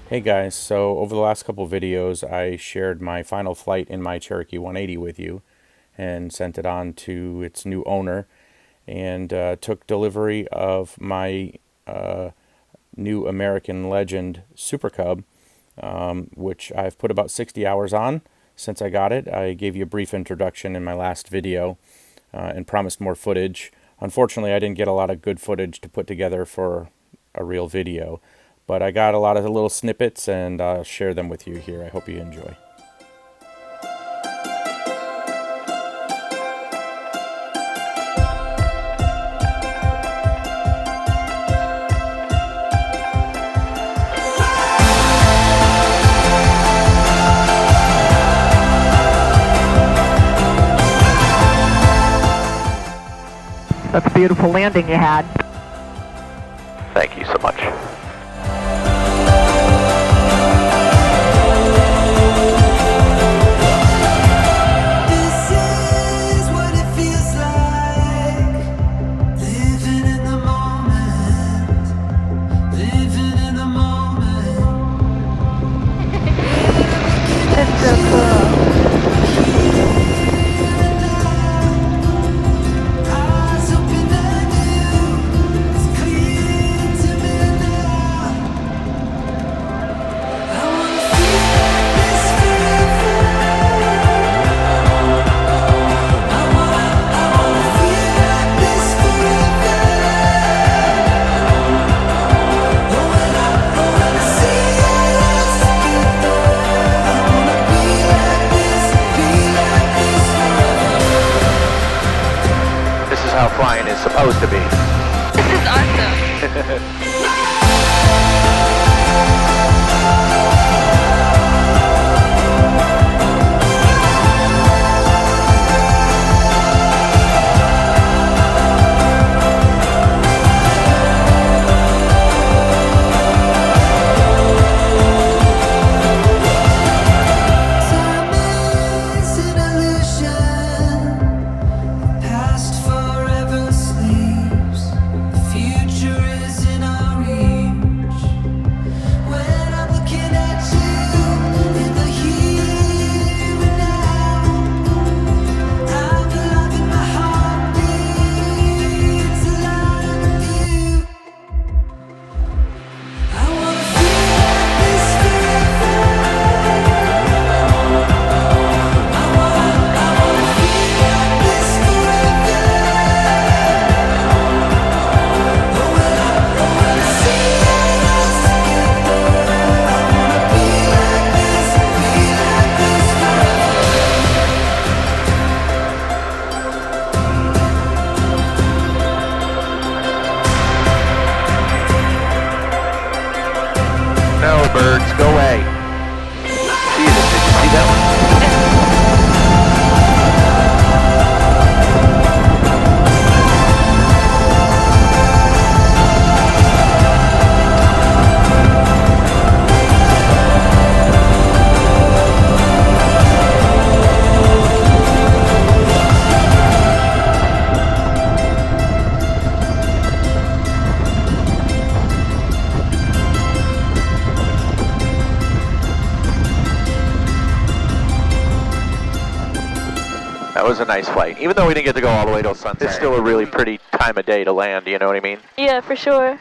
Hey guys, so over the last couple videos I shared my final flight in my Cherokee 180 with you and sent it on to its new owner and took delivery of my new American Legend Super Cub, which I've put about 60 hours on since I got it. I gave you a brief introduction in my last video and promised more footage. Unfortunately, I didn't get a lot of good footage to put together for a real video. But I got a lot of little snippets and I'll share them with you here. I hope you enjoy. That's a beautiful landing you had. Thank you so much. How flying is supposed to be. This is awesome. No, birds, go away. Jesus, did you see that one? That was a nice flight. Even though we didn't get to go all the way till sunset, it's still a really pretty time of day to land, you know what I mean? Yeah, for sure.